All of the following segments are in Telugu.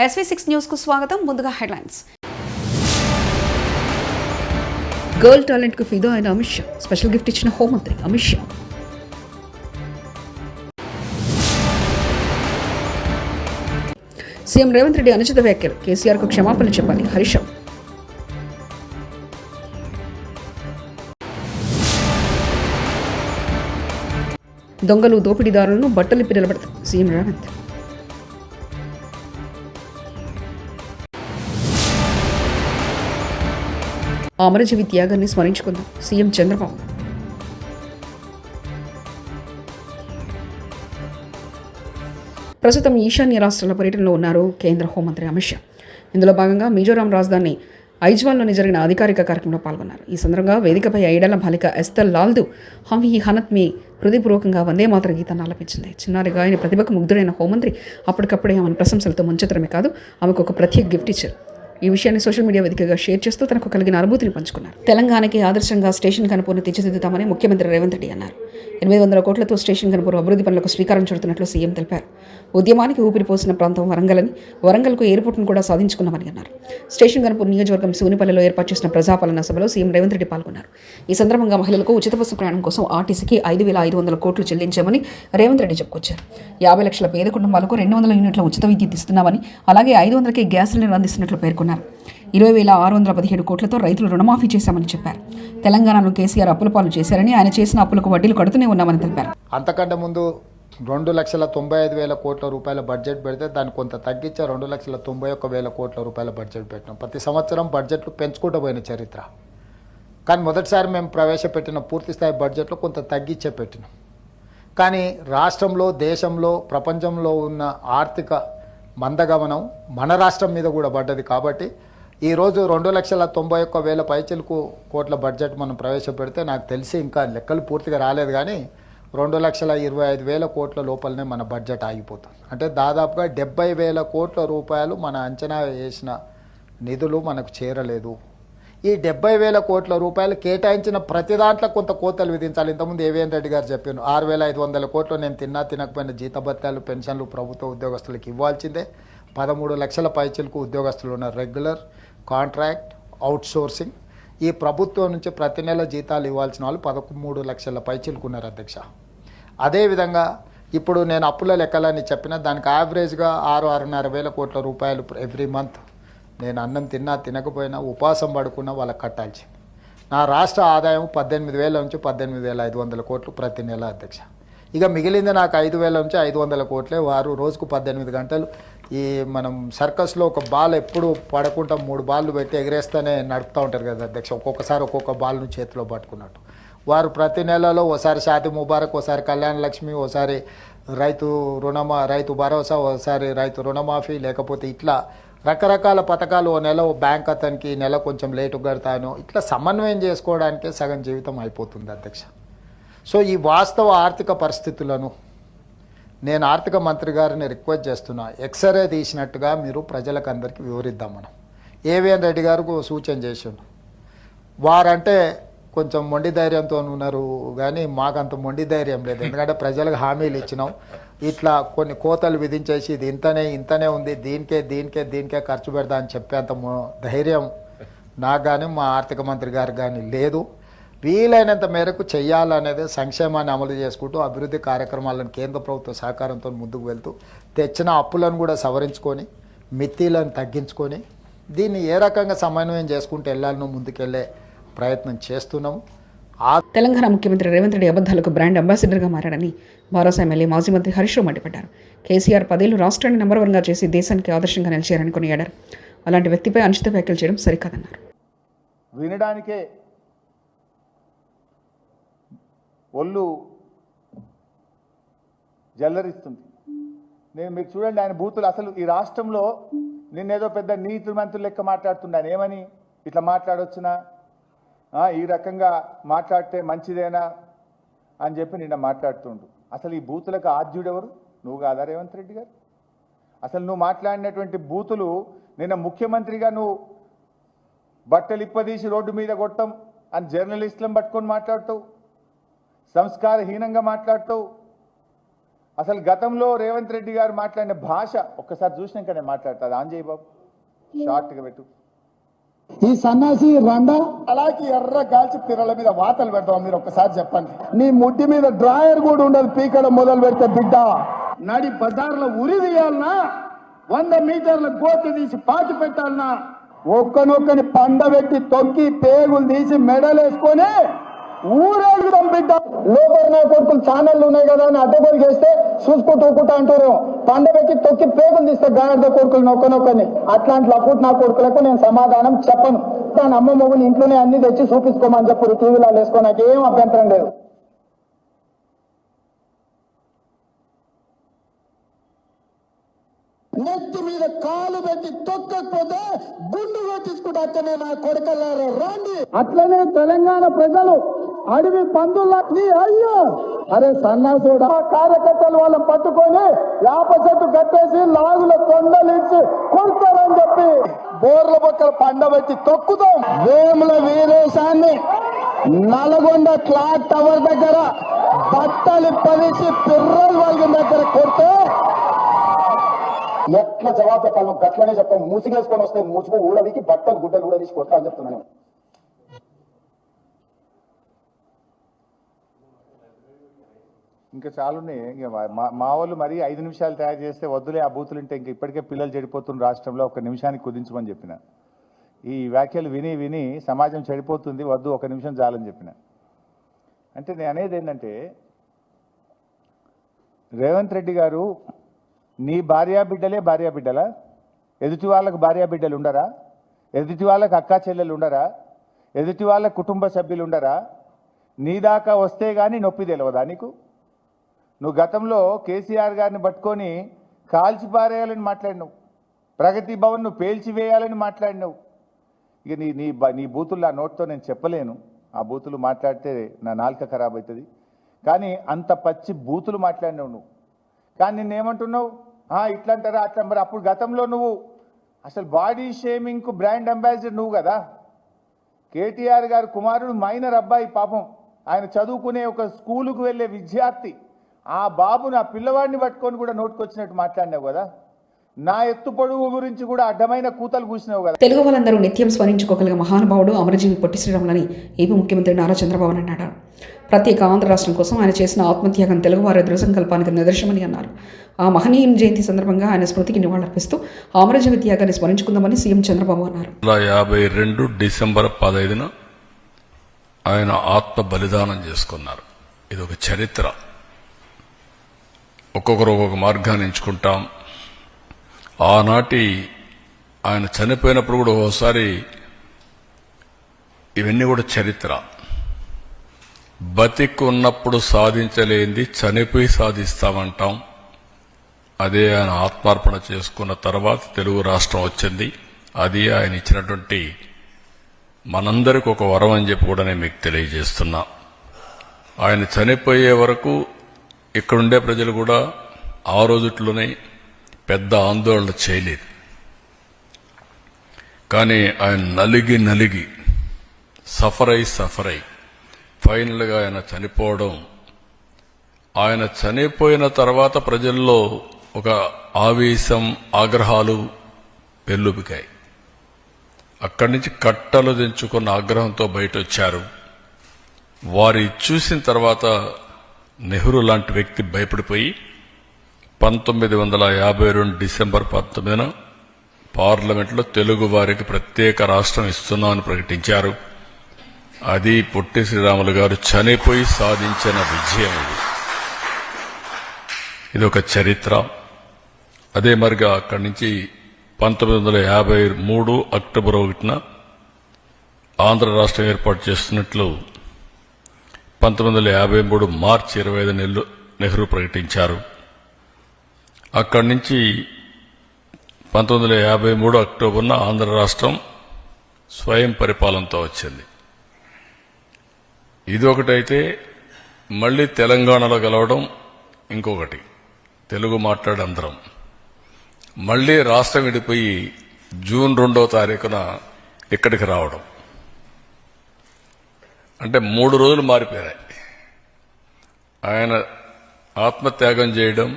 SV6 న్యూస్ కు స్వాగతం. ముందుగా హెడ్లైన్స్. గర్ల్ టాలెంట్ కు ఫిదా అయిన అమిత్ షా, స్పెషల్ గిఫ్ట్ ఇచ్చిన హోంమంత్రి అమిత్ షా. సీఎం రేవంత్ రెడ్డి అనుచిత వ్యాఖ్యలు, కేసీఆర్ కు క్షమాపణ చెప్పాలి హరీష్ రావు. దొంగలు దోపిడీదారులను బట్టలిప్పి నిలబడతారు సీఎం రేవంత్. అమరజీవి త్యాగాన్ని స్మరించుకుందాం సీఎం చంద్రబాబు. ప్రస్తుతం ఈశాన్య రాష్ట్రాల పర్యటనలో ఉన్నారు కేంద్ర హోంమంత్రి అమిత్ షా. ఇందులో భాగంగా మిజోరాం రాజధాని ఐజ్వాల్లోని జరిగిన అధికారిక కార్యక్రమంలో పాల్గొన్నారు. ఈ సందర్భంగా వేదికపై ఐడల బాలిక ఎస్తల్ లాల్దు హమ్ ఈ హనత్ మీ హృదయపూర్వకంగా వందే మాతర గీతాన్ని ఆలపించింది. చిన్నారి గాయని ప్రతిభకు ముగ్ధుడైన హోంమంత్రి అప్పటికప్పుడే ఆమెను ప్రశంసలతో ముంచెత్తడమే కాదు, ఆమెకు ఒక ప్రత్యేక గిఫ్ట్ ఇచ్చారు. ఈ విషయాన్ని సోషల్ మీడియా వేదికగా షేర్ చేస్తూ తనకు కలిగిన అనుభూతిని పంచుకున్నారు. తెలంగాణకి ఆదర్శంగా స్టేషన్ కనుపూర్ను తీర్చిదిద్దుతామని ముఖ్యమంత్రి రేవంత్ రెడ్డి అన్నారు. 800 కోట్లతో స్టేషన్ కనుపూర్ అభివృద్ధి పనులకు శ్రీకారం చుడుతున్నట్లు సీఎం తెలిపారు. ఉద్యమానికి ఊపిరిపోసిన ప్రాంతం వరంగల్ అని, వరంగల్కు ఎయిర్పోర్ట్ను కూడా సాధించుకున్నామని అన్నారు. స్టేషన్ కనుపూర్ నియోజకవర్గం సూనిపల్లిలో ఏర్పాటు చేసిన ప్రజాపాలన సభలో సీఎం రేవంత్ రెడ్డి పాల్గొన్నారు. ఈ సందర్భంగా మహిళలకు ఉచిత బస్సు ప్రయాణం కోసం ఆర్టీసీకి 5,500 కోట్లు చెల్లించామని రేవంత్ రెడ్డి చెప్పుకొచ్చారు. 50 లక్షల పేద కుటుంబాలకు 200 యూనిట్ల ఉచిత విద్యుత్ ఇస్తున్నామని, అలాగే 500కే గ్యాస్ సిలిండర్ అందిస్తున్నట్లు పేర్కొన్నారు. 20,617 కోట్లతో రైతులు రుణమాఫీ చేశామని చెప్పారు. తెలంగాణను కేసీఆర్ అప్పుల పాలు చేశారని, ఆయన చేసిన అప్పులకు వడ్డీలు కడుతూనే ఉన్నామని తెలిపారు. అంతకంటే ముందు 2,95,000 కోట్ల రూపాయల బడ్జెట్ పెడితే దాన్ని కొంత తగ్గించి 2,91,000 కోట్ల రూపాయల బడ్జెట్ పెట్టినాం. ప్రతి సంవత్సరం బడ్జెట్లు పెంచుకుంటూ పోయిన చరిత్ర. కానీ మొదటిసారి మేము ప్రవేశపెట్టిన పూర్తి స్థాయి బడ్జెట్లో కొంత తగ్గించే పెట్టినాం. కానీ రాష్ట్రంలో, దేశంలో, ప్రపంచంలో ఉన్న ఆర్థిక మందగమనం మన రాష్ట్రం మీద కూడా పడ్డది. కాబట్టి ఈరోజు 2,91,000 పైచిలకు కోట్ల బడ్జెట్ మనం ప్రవేశపెడితే నాకు తెలిసి ఇంకా లెక్కలు పూర్తిగా రాలేదు, కానీ 2,25,000 కోట్ల లోపలనే మన బడ్జెట్ ఆగిపోతుంది. అంటే దాదాపుగా 70,000 కోట్ల రూపాయలు మన అంచనా వేసిన నిధులు మనకు చేరలేదు. ఈ 70,000 కోట్ల రూపాయలు కేటాయించిన ప్రతి దాంట్లో కొంత కోతలు విధించాలి. ఇంతకుముందు ఏవిఎన్ రెడ్డి గారు చెప్పాను, 6,500 కోట్లు నేను తినకపోయిన జీతభత్యాలు, పెన్షన్లు ప్రభుత్వ ఉద్యోగస్తులకు ఇవ్వాల్సిందే. 13 లక్షల పైచిలకు ఉద్యోగస్తులు ఉన్నారు, రెగ్యులర్, కాంట్రాక్ట్, అవుట్సోర్సింగ్. ఈ ప్రభుత్వం నుంచి ప్రతి నెల జీతాలు ఇవ్వాల్సిన వాళ్ళు 13 లక్షల పైచిలకు ఉన్నారు అధ్యక్ష. అదేవిధంగా ఇప్పుడు నేను అప్పుల లెక్కలని చెప్పిన దానికి యావరేజ్గా 6,500 కోట్ల రూపాయలు ఎవ్రీ మంత్ నేను అన్నం తినకపోయినా ఉపవాసం పడుకున్నా వాళ్ళకి కట్టాల్సింది. నా రాష్ట్ర ఆదాయం 18,000 నుంచి 18,500 కోట్లు ప్రతి నెల అధ్యక్ష. ఇక మిగిలింది నాకు 5,000 నుంచి 500 కోట్లే. వారు రోజుకు 18 గంటలు ఈ మనం సర్కస్లో ఒక బాల్ ఎప్పుడు పడకుండా 3 బాళ్ళు పెట్టి ఎగరేస్తూనే నడుపుతూ ఉంటారు కదా అధ్యక్ష, ఒక్కొక్కసారి ఒక్కొక్క బాల్ను చేతిలో పట్టుకున్నట్టు. వారు ప్రతి నెలలో ఓసారి షాది ముబారక్, ఓసారి కళ్యాణ లక్ష్మి, ఓసారి రైతు భరోసా, ఓసారి రైతు రుణమాఫీ, లేకపోతే ఇట్లా రకరకాల పథకాలు. ఓ నెల ఓ బ్యాంక్ అతనికి నెల కొంచెం లేటు కడతాను, ఇట్లా సమన్వయం చేసుకోవడానికే సగం జీవితం అయిపోతుంది అధ్యక్ష. సో ఈ వాస్తవ ఆర్థిక పరిస్థితులను నేను ఆర్థిక మంత్రి గారిని రిక్వెస్ట్ చేస్తున్నా, ఎక్స్రే తీసినట్టుగా మీరు ప్రజలకు అందరికీ వివరిద్దాం. మనం ఏవిఎన్ రెడ్డి గారికి సూచన చేసిండు, వారంటే కొంచెం మొండి ధైర్యంతో ఉన్నారు, కానీ మాకంత మొండి ధైర్యం లేదు. ఎందుకంటే ప్రజలకు హామీలు ఇచ్చినాం, ఇట్లా కొన్ని కోతలు విధించేసి ఇది ఇంతనే ఉంది, దీనికే ఖర్చు పెడతా అని చెప్పేంత ధైర్యం నాకు కానీ మా ఆర్థిక మంత్రి గారికి కానీ లేదు. వీలైనంత మేరకు చేయాలనేది సంక్షేమాన్ని అమలు చేసుకుంటూ అభివృద్ధి కార్యక్రమాలను కేంద్ర ప్రభుత్వ సహకారంతో ముందుకు వెళ్తూ తెచ్చిన అప్పులను కూడా సవరించుకొని మిత్తిలను తగ్గించుకొని దీన్ని ఏ రకంగా సమన్వయం చేసుకుంటూ వెళ్ళాలనో ముందుకెళ్లే ప్రయత్నం చేస్తున్నాము. తెలంగాణ ముఖ్యమంత్రి రేవంత్ రెడ్డి అబద్ధాలకు బ్రాండ్ అంబాసిడర్గా మారాడని భరోసా ఎమ్మెల్యే మాజీ మంత్రి హరీష్ రావు మండిపడ్డారు. కేసీఆర్ 10 ఏళ్లు రాష్ట్రాన్ని నంబర్ 1గా చేసి దేశానికి ఆదర్శంగా నిలిచారని కొనియాడారు. అలాంటి వ్యక్తిపై అనుచిత వ్యాఖ్యలు చేయడం సరికాదన్నారు. వినడానికే ఒళ్ళు జల్లరిస్తుంది. మీరు చూడండి, ఆయన బూతులు అసలు ఈ రాష్ట్రంలో నిన్నేదో పెద్ద నీతి మంత్రులు లెక్క మాట్లాడుతున్నాను. ఏమని ఇట్లా మాట్లాడొచ్చునా, ఈ రకంగా మాట్లాడితే మంచిదేనా అని చెప్పి నిన్న మాట్లాడుతుండు. అసలు ఈ బూతులకు ఆద్యుడెవరు? నువ్వు కాదా రేవంత్ రెడ్డి గారు? అసలు నువ్వు మాట్లాడినటువంటి బూతులు నిన్న ముఖ్యమంత్రిగా నువ్వు బట్టలు ఇప్పదీసి రోడ్డు మీద కొట్టం అని జర్నలిస్టులను పట్టుకొని మాట్లాడుతావు, సంస్కారహీనంగా మాట్లాడుతావు. అసలు గతంలో రేవంత్ రెడ్డి గారు మాట్లాడిన భాష ఒక్కసారి చూసినాక నేను మాట్లాడతా. ఆంజయ్ బాబు షార్ట్గా పెట్టు. ఈ సన్నాసి రండా అలాగే ఎర్ర గాల్చి పిర్రల మీద వాతలు పెడతాం. మీరు ఒక్కసారి చెప్పండి. నీ ముడ్డి మీద డ్రాయర్ కూడా ఉండదు. పీకడం మొదలు పెడితే బిడ్డ నడి బజార్లో ఉరి తీయాలన్నా, 100 మీటర్ల గోతి తీసి పాతి పెట్టాలన్నా, ఒక్కనొక్కని పండబెట్టి తొక్కి పేగులు తీసి మెడలేసుకొని ఊరేగుదాం బిడ్డ. లోపల నా కొడుకులు ఛానళ్ళు ఉన్నాయి కదా అని అడ్డగోలు చేస్తే చూసుకుంటూ ఊకుంటా అంటారు. పండబెట్టి తొక్కి పేగులు తీస్తే గాడిద కొడుకులు నొక్కనొక్కని. అట్లాంటి లపుట్ నా కొడుకులకు నేను సమాధానం చెప్పను. దాని అమ్మ మొగులు ఇంట్లోనే అన్ని తెచ్చి చూపించుకోమని చెప్పు. టీవీలో వేసుకో, నాకేం అభ్యంతరం లేదు. నెత్తి మీద కాలు పెట్టి తొక్కకపోతే గుండు కొట్టించుకుంటే అట్లనే నా కొడుకల్లారా రండి. అట్లనే తెలంగాణ ప్రజలు అడవి పందుల్లా నీ అయ్యో అరే సన్నాసుడు కార్యకర్తలు వాళ్ళని పట్టుకొని యాప చెట్టు కట్టేసి లాగుల కొండలించి కొడతారని చెప్పి బోర్ల పక్కన పండబెట్టి తొక్కుతాం. వేముల వీరేశాన్ని నల్గొండ క్లాక్ టవర్ దగ్గర బట్టలు పరిచి పిర్రలు వాళ్ళ దగ్గర కొడితే ఎట్లా జవాబు చెప్పాలి? గట్లనే చెప్తాం. మూసిగేసుకొని వస్తే మూసుకు ఊడవికి బట్టలు గుడ్డలు ఊడదీసి కొట్టా అని చెప్తున్నాను. ఇంకా చాలున్నాయి. ఇంకా మా వాళ్ళు మరి 5 నిమిషాలు తయారు చేస్తే వద్దులే ఆ బూతులు ఉంటే ఇంకా ఇప్పటికే పిల్లలు చెడిపోతున్న రాష్ట్రంలో 1 నిమిషానికి కుదించమని చెప్పిన. ఈ వ్యాఖ్యలు విని విని సమాజం చెడిపోతుంది, వద్దు 1 నిమిషం చాలని చెప్పిన. అంటే నేను అనేది ఏంటంటే, రేవంత్ రెడ్డి గారు నీ భార్యాబిడ్డలే భార్యాబిడ్డలా? ఎదుటి వాళ్ళకు భార్యాబిడ్డలు ఉండరా? ఎదుటి వాళ్ళకు అక్కా చెల్లెలు ఉండరా? ఎదుటి వాళ్ళ కుటుంబ సభ్యులు ఉండరా? నీ దాకా వస్తే కానీ నొప్పి తెలియదా నీకు? నువ్వు గతంలో కేసీఆర్ గారిని పట్టుకొని కాల్చిపారేయాలని మాట్లాడినావు. ప్రగతి భవన్ నువ్వు పేల్చివేయాలని మాట్లాడినావు. ఇక నీ బూతులు ఆ నోట్తో నేను చెప్పలేను. ఆ బూతులు మాట్లాడితే నా నాలుక ఖరాబ్ అవుతుంది. కానీ అంత పచ్చి బూతులు మాట్లాడినావు నువ్వు. కానీ నిన్నేమంటున్నావు? ఇట్లా అంటారా అట్లా. మరి అప్పుడు గతంలో నువ్వు అసలు బాడీ షేమింగ్కు బ్రాండ్ అంబాసిడర్ నువ్వు కదా. కేటీఆర్ గారు కుమారుడు మైనర్ అబ్బాయి, పాపం ఆయన చదువుకునే ఒక స్కూలుకు వెళ్ళే విద్యార్థి. ఆ బాబుని ఆ పిల్లవాడిని పట్టుకొని కూడా నోటుకొచ్చినట్టు మాట్లాడినావు కదా. నా ఎత్తు పొడుగు గురించి కూడా అడ్డమైన కూతలు కూసినావు కదా. తెలుగు వాళ్ళందరూ నిత్యం స్మరించుకోగలిగే మహానుభావుడు అమరజీవి పొట్టి శ్రీరాములని ఏపీ ముఖ్యమంత్రి నారా చంద్రబాబు అన్నాడు. ప్రత్యేక ఆంధ్ర రాష్ట్రం కోసం ఆయన చేసిన ఆత్మత్యాగం తెలుగువారి దృఢ సంకల్పానికి నిదర్శనమని అన్నారు. ఆ మహనీయుని జయంతి సందర్భంగా ఆయన స్మృతికి నివాళులర్పిస్తూ అమరజీవి త్యాగాన్ని స్మరించుకుందామని సీఎం చంద్రబాబు అన్నారు. 52 డిసెంబర్ 15న ఆయన ఆత్మ బలిదానం చేసుకున్నారు. ఇది ఒక చరిత్ర. ఒక్కొక్కరు ఒక్కొక్క మార్గాన్ని ఎంచుకుంటాం. ఆనాటి ఆయన చనిపోయినప్పుడు కూడా ఒకసారి ఇవన్నీ కూడా చరిత్ర. బతికి ఉన్నప్పుడు సాధించలేంది చనిపోయి సాధిస్తామంటాం. అదే ఆయన ఆత్మార్పణ చేసుకున్న తర్వాత తెలుగు రాష్ట్రం వచ్చింది. అది ఆయన ఇచ్చినటువంటి మనందరికి ఒక వరం అని చెప్పి కూడా నేను మీకు తెలియజేస్తున్నా. ఆయన చనిపోయే వరకు ఇక్కడుండే ప్రజలు కూడా ఆ రోజుట్లోనే పెద్ద ఆందోళన చేయలేదు. కానీ ఆయన నలిగి సఫర్ అయి ఫైనల్గా ఆయన చనిపోవడం, ఆయన చనిపోయిన తర్వాత ప్రజల్లో ఒక ఆవేశం, ఆగ్రహాలు పెల్లుబికాయి. అక్కడి నుంచి కట్టలు దించుకున్న ఆగ్రహంతో బయట వచ్చారు. వారి చూసిన తర్వాత నెహ్రూ లాంటి వ్యక్తి భయపడిపోయి 1952 డిసెంబర్ 19న పార్లమెంట్లో తెలుగు వారికి ప్రత్యేక రాష్ట్రం ఇస్తున్నామని ప్రకటించారు. అది పొట్టి శ్రీరాములు గారు చనిపోయి సాధించిన విజయం. ఇది ఒక చరిత్ర. అదే మరిగా అక్కడి నుంచి 1953 అక్టోబర్ 1న ఆంధ్ర రాష్ట్రం ఏర్పాటు చేస్తున్నట్లు 1953 మార్చి 25 నెహ్రూ ప్రకటించారు. అక్కడి నుంచి 1953 అక్టోబర్న ఆంధ్ర రాష్ట్రం స్వయం పరిపాలనతో వచ్చింది. ఇదొకటైతే మళ్ళీ తెలంగాణలో కలవడం ఇంకొకటి. తెలుగు మాట్లాడే అందరం మళ్ళీ రాష్ట్రం విడిపోయి జూన్ 2వ తారీఖున ఇక్కడికి రావడం. అంటే 3 రోజులు మారిపోయాయి. ఆయన ఆత్మత్యాగం చేయడం,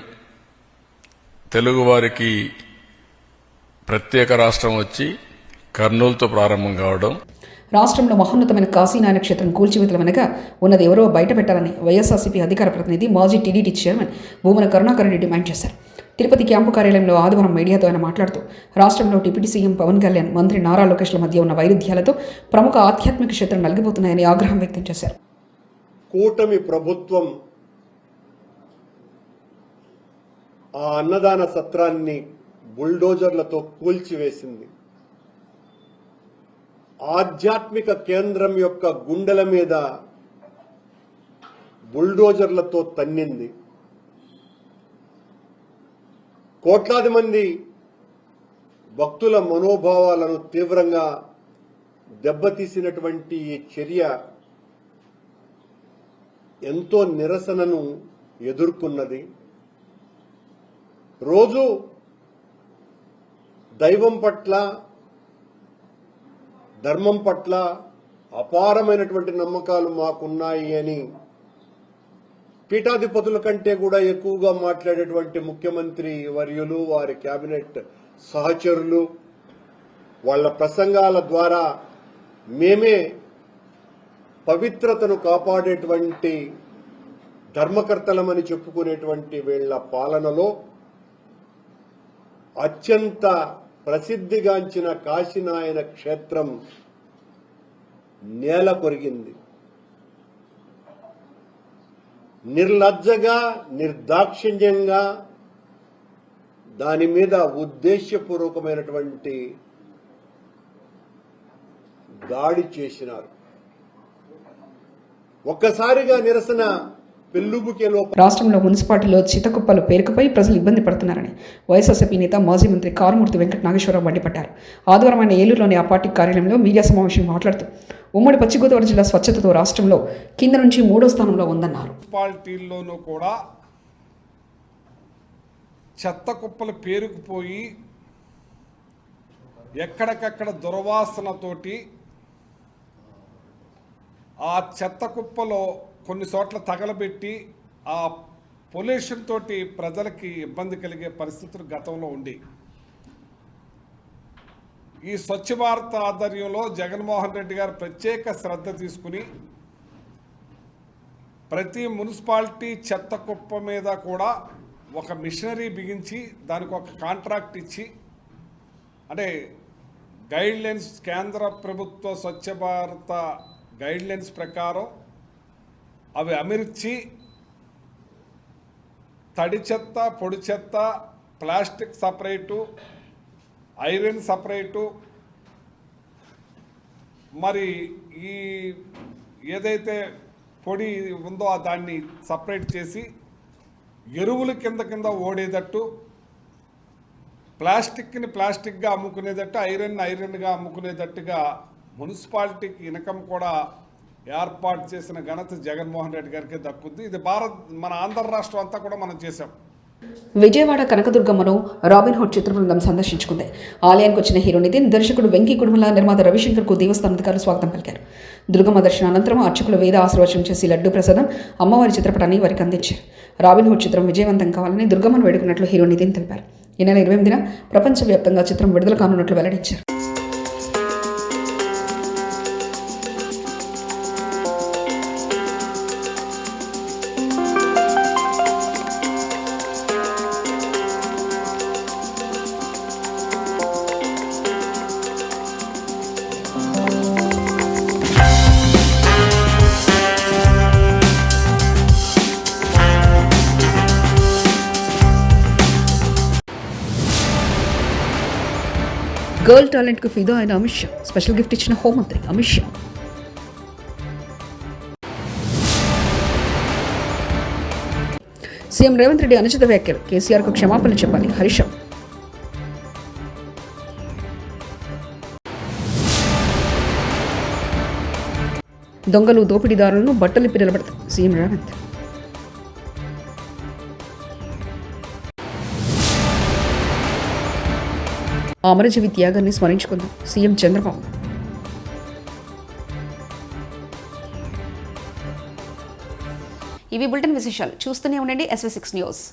తెలుగువారికి ప్రత్యేక రాష్ట్రం వచ్చి కర్నూలుతో ప్రారంభం కావడం, రాష్ట్రంలో మహోన్నతమైన కాశీనారాయణ క్షేత్రం కూల్చివేతల వెనక ఉన్నది ఎవరో బయటపెట్టాలని వైఎస్ఆర్సీపీ అధికార ప్రతినిధి మాజీ TDT chairman Bhumana Karunakar Reddy demand చేశారు. తిరుపతి క్యాంపు కార్యాలయంలో ఆదివారం మీడియాతో ఆయన మాట్లాడుతూ రాష్ట్రంలో డిప్యూటీ సీఎం పవన్ కళ్యాణ్, మంత్రి నారా లోకేష్ల మధ్య ఉన్న వైరుధ్యాలతో ప్రముఖ ఆధ్యాత్మిక క్షేత్రం నలిగిపోతున్నాయని ఆగ్రహం వ్యక్తం చేశారు. కూటమి ప్రభుత్వం ఆ అన్నదాన సత్రాన్ని బుల్డోజర్లతో కూల్చివేసింది. ఆధ్యాత్మిక కేంద్రం యొక్క గుండెల మీద బుల్డోజర్లతో తన్నింది. కోట్లాది మంది భక్తుల మనోభావాలను తీవ్రంగా దెబ్బతీసినటువంటి ఈ చర్య ఎంతో నిరసనను ఎదుర్కొన్నది. రోజు దైవం పట్ల, ధర్మం పట్ల అపారమైనటువంటి నమ్మకాలు మాకున్నాయి అని పీఠాధిపతుల కంటే కూడా ఎక్కువగా మాట్లాడేటువంటి ముఖ్యమంత్రి వర్యులు, వారి కేబినెట్ సహచరులు వాళ్ళ ప్రసంగాల ద్వారా మేమే పవిత్రతను కాపాడేటువంటి ధర్మకర్తలమని చెప్పుకునేటువంటి వీళ్ల పాలనలో అత్యంత ప్రసిద్ధిగాంచిన కాశీనాయన క్షేత్రం నేల కొరిగింది. నిర్లజ్జగా, నిర్దాక్షిణ్యంగా దాని మీద ఉద్దేశ్యపూర్వకమైనటువంటి దాడి చేసినారు. ఒక్కసారిగా నిరసన పెల్లుబుకేలో రాష్ట్రంలో మున్సిపాలిటీలో చితకుప్పలు పేరుకుపై ప్రజలు ఇబ్బంది పడుతున్నారని వైఎస్ఆర్సీపీ నేత మాజీ మంత్రి కారుమూర్తి వెంకట నాగేశ్వరరావు మండిపడ్డారు. ఆదివారం ఆయన ఏలూరులోని ఆ పార్టీ కార్యాలయంలో మీడియా సమావేశం మాట్లాడుతూ ఉమ్మడి పశ్చిమ గోదావరి జిల్లా స్వచ్ఛతతో రాష్ట్రంలో కింద నుంచి 3వ స్థానంలో ఉందన్నారు. మున్సిపాలిటీల్లోనూ కూడా చెత్త కుప్పలు పేరుకుపోయి ఎక్కడికక్కడ దుర్వాసనతోటి ఆ చెత్త కుప్పలో కొన్ని చోట్ల తగలబెట్టి ఆ పొల్యూషన్ తోటి ప్రజలకి ఇబ్బంది కలిగే పరిస్థితులు గతంలో ఉండి, ఈ స్వచ్ఛ భారత్ ఆధ్వర్యంలో జగన్మోహన్ రెడ్డి గారు ప్రత్యేక శ్రద్ధ తీసుకుని ప్రతి మున్సిపాలిటీ చెత్త కుప్ప మీద కూడా ఒక మిషనరీ బిగించి దానికి ఒక కాంట్రాక్ట్ ఇచ్చి, అంటే గైడ్లైన్స్, కేంద్ర ప్రభుత్వ స్వచ్ఛ భారత గైడ్లైన్స్ ప్రకారం అవి అమర్చి తడి చెత్త, పొడి చెత్త, ప్లాస్టిక్ సపరేటు, ఐరన్ సపరేటు, మరి ఈ ఏదైతే పొడి ఉందో దాన్ని సపరేట్ చేసి ఎరువులు కింద ఓడేటట్టు, ప్లాస్టిక్ని ప్లాస్టిక్గా అమ్ముకునేటట్టు, ఐరన్గా అమ్ముకునేటట్టుగా మున్సిపాలిటీకి ఇన్కమ్ కూడా ఏర్పాటు చేసిన ఘనత జగన్మోహన్ రెడ్డి గారికి దక్కుద్ది. ఇది మన ఆంధ్ర రాష్ట్రం అంతా కూడా మనం చేశాం. విజయవాడ కనకదుర్గమ్మను రాబిన్హుడ్ చిత్ర బృందం సందర్శించుకుంది. ఆలయానికి వచ్చిన హీరో నితిన్, దర్శకుడు వెంకీ కుడుమల, నిర్మాత రవిశంకర్కు దేవస్థానం అధికారులు స్వాగతం పలికారు. దుర్గమ్మ దర్శనానంతరం అర్చకులు వేద ఆశీర్వచనం చేసి లడ్డూ ప్రసాదం, అమ్మవారి చిత్రపటాన్ని వారికి అందించారు. రాబిన్హుడ్ చిత్రం విజయవంతం కావాలని దుర్గమ్మను వేడుకున్నట్లు హీరో నితిన్ తెలిపారు. ఈ నెల 28న ప్రపంచవ్యాప్తంగా చిత్రం విడుదల కానున్నట్లు వెల్లడించారు. గర్ల్ టాలెంట్కు ఫిదా అయిన అమిత్ షా, స్పెషల్ గిఫ్ట్ ఇచ్చిన హోంమంత్రి అమిత్ షా. సీఎం రేవంత్ రెడ్డి అనుచిత వ్యాఖ్యలు, కేసీఆర్కు క్షమాపణ చెప్పాలి హరీష్ రావు. దొంగలు, దోపిడీదారులను బట్టలిప్పి నిలబడతారు సీఎం రేవంత్. అమరజీవి త్యాగాన్ని స్మరించుకుందాం సీఎం చంద్రబాబు. ఇవి బులెటిన్ విశేషాలు. చూస్తూనే ఉండండి SV6 న్యూస్.